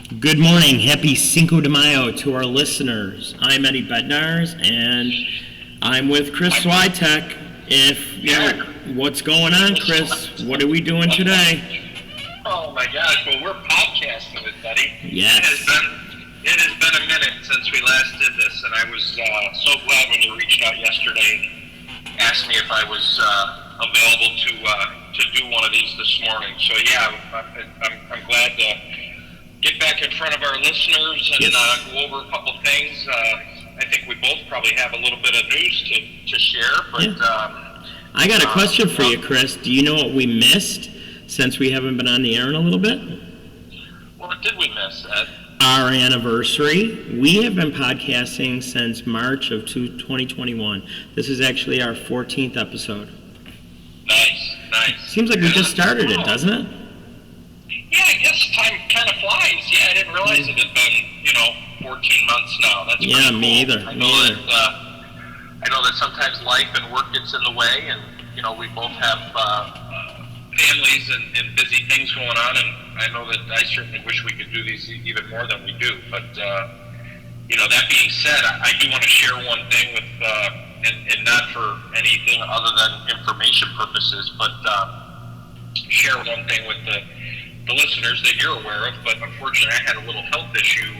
Good morning. Happy Cinco de Mayo to our listeners. I'm Eddie Bednars, and I'm with Chris Switek. What's going on, Chris? What are we doing today? Oh my gosh! Well, we're podcasting with Buddy. Yes. It has been a minute since we last did this, and I was so glad when you reached out yesterday and asked me if I was available to do one of these this morning. So yeah, I'm glad to get back in front of our listeners and go over a couple things. I think we both probably have a little bit of news to share, but I got a question for you, Chris. Do you know what we missed since we haven't been on the air in a little bit? What did we miss, Ed? Our anniversary. We have been podcasting since March of 2021. This is actually our 14th episode. Nice. Seems like we just started it, doesn't it? Yeah, I guess time kind of flies. Yeah, I didn't realize it had been, 14 months now. That's pretty cool. Me either. I know that sometimes life and work gets in the way, and we both have families and busy things going on, and I know that I certainly wish we could do these even more than we do. But that being said, I do want to share one thing with, and not for anything other than information purposes, but share one thing with the listeners that you're aware of. But unfortunately, I had a little health issue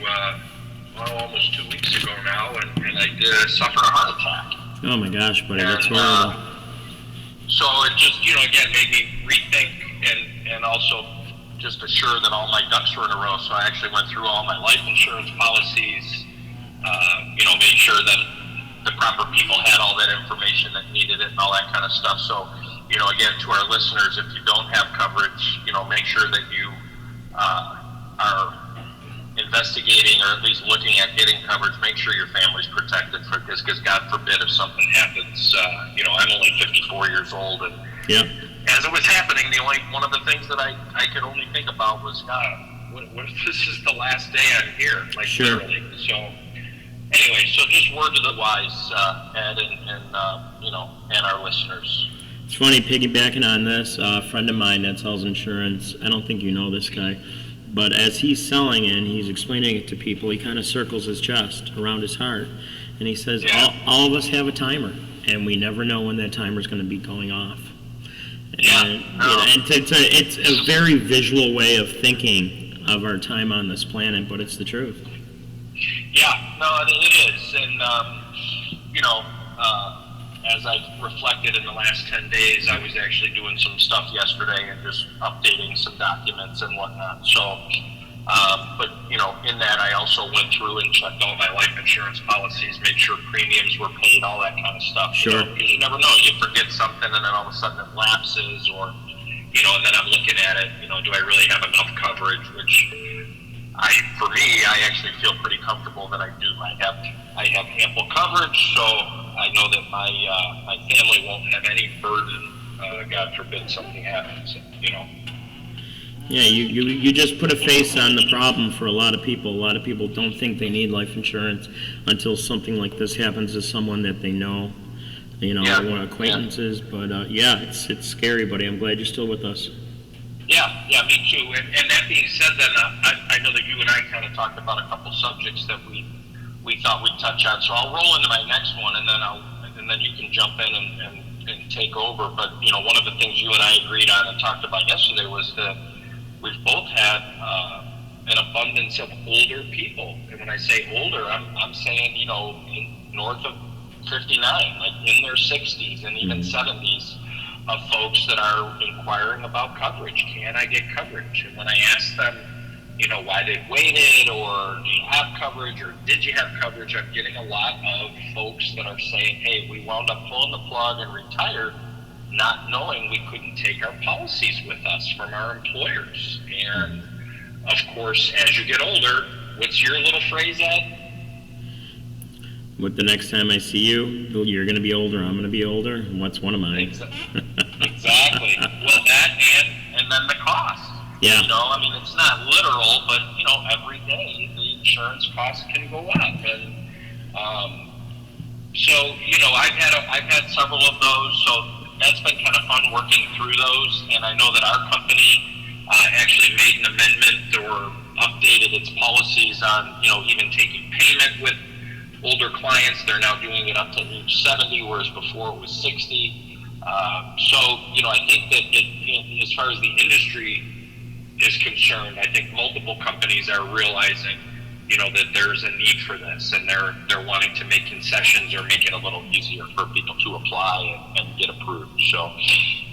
almost 2 weeks ago now, and I did suffer a heart attack. Oh my gosh, buddy, that's horrible. So it just, again, made me rethink and also just assure that all my ducks were in a row. So I actually went through all my life insurance policies, made sure that the proper people had all that information that needed it and all that kind of stuff. So, again, to our listeners, if you don't have coverage, make sure that you are investigating or at least looking at getting coverage. Make sure your family's protected because God forbid if something happens. I'm only 54 years old, and as it was happening, one of the things that I could only think about was, God, what if this is the last day I'm here? Literally. So anyway, so just word to the wise, Ed, and our listeners. It's funny, piggybacking on this, a friend of mine that sells insurance, I don't think you know this guy, but as he's selling it and he's explaining it to people, he kind of circles his chest around his heart, and he says, all of us have a timer, and we never know when that timer's going to be going off. And it's a very visual way of thinking of our time on this planet, but it's the truth. Yeah, no, it is. And, as I've reflected in the last 10 days, I was actually doing some stuff yesterday and just updating some documents and whatnot. So, but in that I also went through and checked all my life insurance policies, made sure premiums were paid, all that kind of stuff. Sure. Because you never know, you forget something and then all of a sudden it lapses, or, and then I'm looking at it, do I really have enough coverage, which for me, I actually feel pretty comfortable that I do. I have ample coverage, so I know that my family won't have any burden. God forbid something happens. Yeah, you just put a face on the problem for a lot of people. A lot of people don't think they need life insurance until something like this happens to someone that they know, acquaintances. But it's scary, buddy. I'm glad you're still with us. Yeah, me too. And that being said, then I know that you and I kind of talked about a couple subjects that we thought we'd touch on. So I'll roll into my next one, and then you can jump in and take over. But one of the things you and I agreed on and talked about yesterday was that we've both had an abundance of older people. And when I say older, I'm saying north of 59, like in their 60s and even 70s. Of folks that are inquiring about coverage. Can I get coverage? And when I ask them, why they've waited, or do you have coverage, or did you have coverage, I'm getting a lot of folks that are saying, hey, we wound up pulling the plug and retired, not knowing we couldn't take our policies with us from our employers. And of course, as you get older, what's your little phrase, Ed? With the next time I see you, you're going to be older, I'm going to be older. What's one of mine? Exactly. Well, that and then the cost. Yeah. It's not literal, but every day the insurance costs can go up, and so I've had several of those. So that's been kind of fun working through those, and I know that our company actually made an amendment or updated updated its policies on, even taking payment with older clients. They're now doing it up to age 70, whereas before it was 60. So, I think that as far as the industry is concerned, I think multiple companies are realizing, that there's a need for this, and they're wanting to make concessions or make it a little easier for people to apply and get approved. So,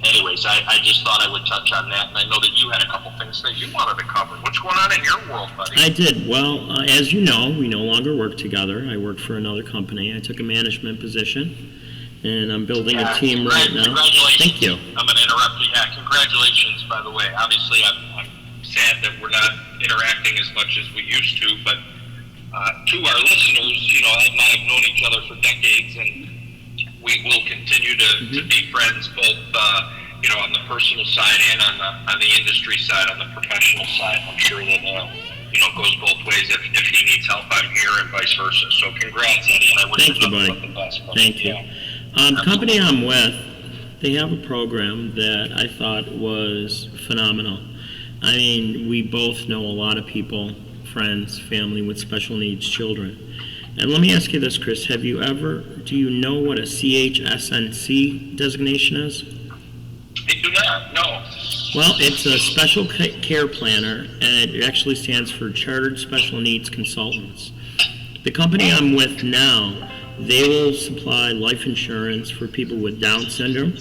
anyways, I just thought I would touch on that, and I know that you had a couple things that you wanted to cover. What's going on in your world, buddy? I did. Well, as you know, we no longer work together. I work for another company. I took a management position, and I'm building a team right now. Congratulations. Thank you. I'm going to interrupt you. Yeah, congratulations, by the way. Obviously, I'm sad that we're not interacting as much as we used to, but to our listeners, Ed and I have known each other for decades, and we will continue to be friends, both on the personal side and on the industry side, on the professional side. I'm sure that it goes both ways. If he needs help, I'm here, and vice versa. So congrats, Eddie, and I wish you nothing but the best. Thank you. The company I'm with, they have a program that I thought was phenomenal. I mean, we both know a lot of people, friends, family with special needs children. And let me ask you this, Chris, do you know what a CHSNC designation is? I do not, no. Well, it's a special care planner, and it actually stands for Chartered Special Needs Consultants. The company I'm with now, they will supply life insurance for people with Down syndrome,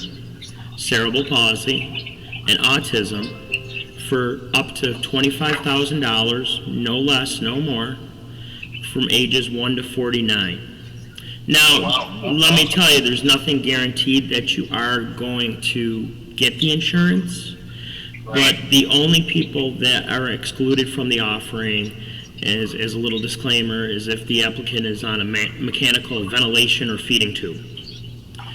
cerebral palsy, and autism for up to $25,000, no less, no more, from ages 1 to 49. Now, let me tell you, there's nothing guaranteed that you are going to get the insurance, but the only people that are excluded from the offering, as a little disclaimer, is if the applicant is on a mechanical ventilation or feeding tube.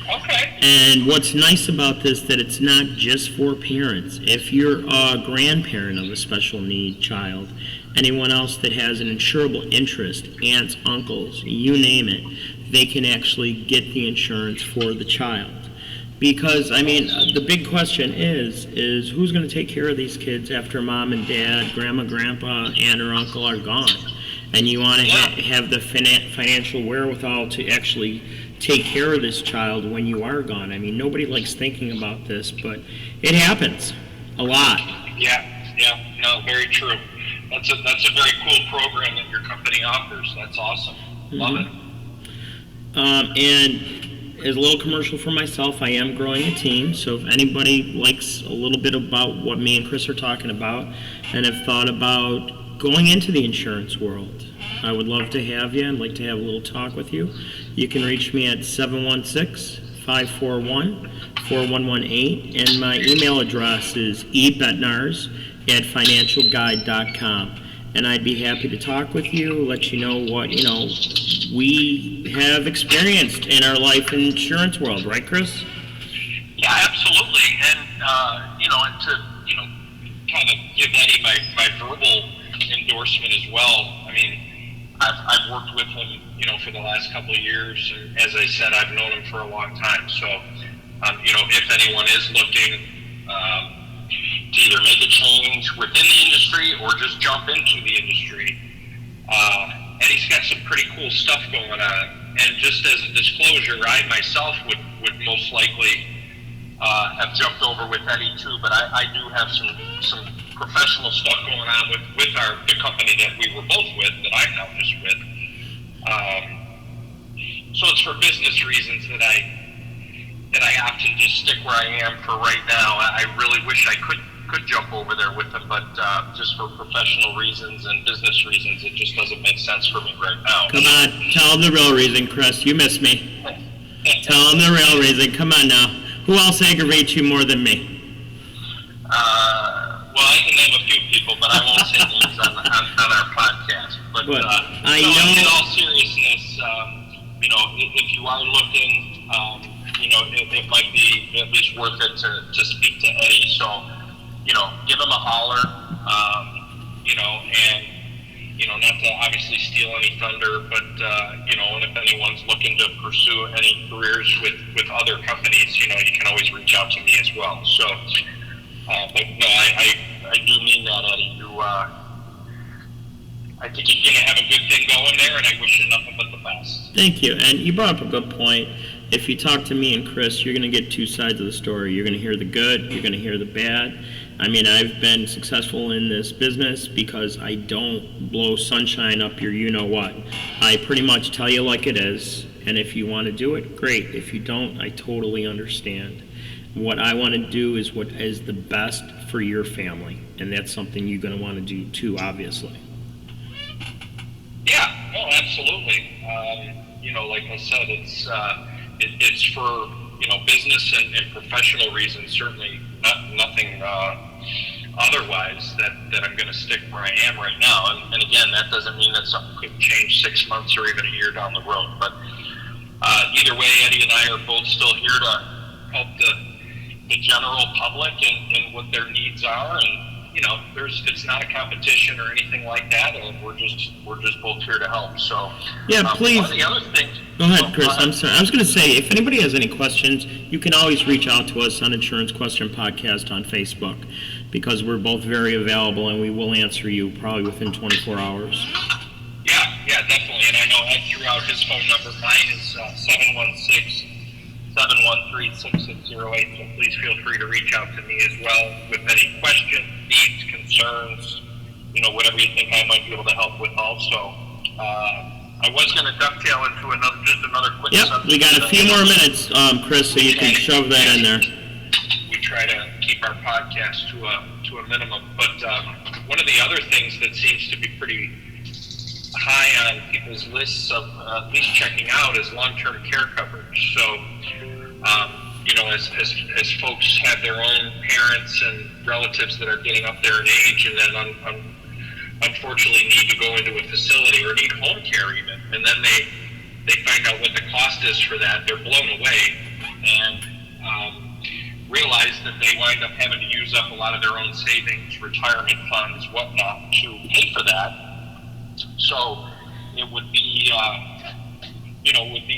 Okay. And what's nice about this, that it's not just for parents. If you're a grandparent of a special need child, anyone else that has an insurable interest, aunts, uncles, you name it, they can actually get the insurance for the child. Because, I mean, the big question is who's going to take care of these kids after mom and dad, grandma, grandpa, aunt or uncle are gone? And you want to have the financial wherewithal to actually take care of this child when you are gone. I mean, nobody likes thinking about this, but it happens a lot. Yeah, no, very true. That's a very cool program that your company offers. That's awesome. Love it. And as a little commercial for myself, I am growing a team, so if anybody likes a little bit about what me and Chris are talking about and have thought about going into the insurance world, I would love to have you. I'd like to have a little talk with you. You can reach me at 716-541-4118, and my email address is ebetnars@financialguide.com. And I'd be happy to talk with you, let you know what, we have experienced in our life insurance world. Right, Chris? Yeah, absolutely. And, and to, kind of give Eddie my verbal endorsement as well. I mean, I've worked with him, for the last couple of years. And as I said, I've known him for a long time. So, if anyone is looking to either make a change within the industry or just jump into the industry, Eddie's got some pretty cool stuff going on. And just as a disclosure, I myself would most likely have jumped over with Eddie too, but I do have some professional stuff going on with the company that we were both with, that I'm now just with. So it's for business reasons that I opt to just stick where I am for right now. I really wish I could jump over there with them, but just for professional reasons and business reasons, it just doesn't make sense for me right now. Come on, tell them the real reason, Chris. You miss me. Tell them the real reason. Come on now. Who else aggravates you more than me? Well, I can name a few people, but I won't say names on our podcast. But I know. know. In all seriousness, if you are looking, it might be at least worth it to speak to Eddie. So, give him a holler, and not to obviously steal any thunder, but and if anyone's looking to pursue any careers with other companies, you can always reach out to me as well. So, but no, I do mean that, Eddie. You, I think you're going to have a good thing going there, and I wish you nothing but the best. Thank you. And you brought up a good point. If you talk to me and Chris, you're going to get two sides of the story. You're going to hear the good, you're going to hear the bad. I mean, I've been successful in this business because I don't blow sunshine up your you-know-what. I pretty much tell you like it is, and if you want to do it, great. If you don't, I totally understand. What I want to do is what is the best for your family, and that's something you're going to want to do too, obviously. Yeah, no, absolutely. Like I said, it's for business and professional reasons. Certainly, nothing otherwise that I'm going to stick where I am right now. And again, that doesn't mean that something could change 6 months or even a year down the road. But either way, Eddie and I are both still here to help the general public and what their needs are. And it's not a competition or anything like that, and we're just both here to help. So yeah, please. One of the other things. Go ahead, Chris. I'm sorry. I was going to say, if anybody has any questions, you can always reach out to us on Insurance Question Podcast on Facebook, because we're both very available and we will answer you probably within 24 hours. Yeah, definitely. And I know Ed threw out his phone number. Mine is 716-713-6608. So please feel free to reach out to me as well with any questions, needs, concerns, whatever you think I might be able to help with also. I was going to dovetail into another quick Yep, subject. we got a few more minutes, Chris, so you can shove that in there. We try to keep our podcast to a minimum. But one of the other things that seems to be pretty high on people's lists of at least checking out is long-term care coverage. So, as folks have their own parents and relatives that are getting up there in age and then unfortunately need to go into a facility or need home care even, and then they find out what the cost is for that, they're blown away and realize that they wind up having to use up a lot of their own savings, retirement funds, whatnot, to pay for that. So it would be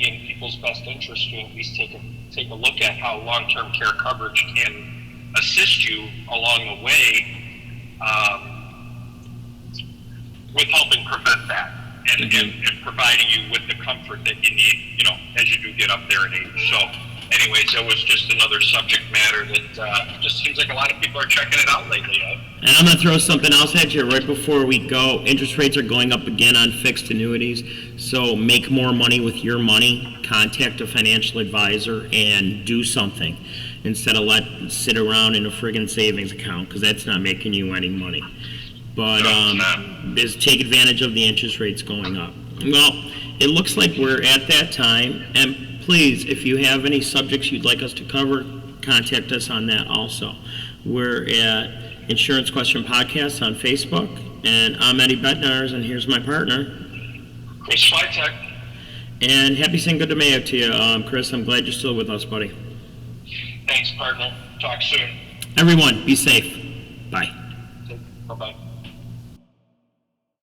in people's best interest to at least take a look at how long-term care coverage can assist you along the way with helping prevent that and providing you with the comfort that you need, as you do get up there in age. So anyways, that was just another subject matter that just seems like a lot of people are checking it out lately. And I'm going to throw something else at you right before we go. Interest rates are going up again on fixed annuities, so make more money with your money. Contact a financial advisor and do something instead of let it sit around in a friggin' savings account, because that's not making you any money. But take advantage of the interest rates going up. Well, it looks like we're at that time, and please, if you have any subjects you'd like us to cover, contact us on that also. We're at Insurance Question Podcast on Facebook, and I'm Eddie Betnars, and here's my partner, Chris Switek. And happy Cinco de Mayo to you, Chris. I'm glad you're still with us, buddy. Thanks, partner. Talk soon. Everyone, be safe. Bye. Bye-bye.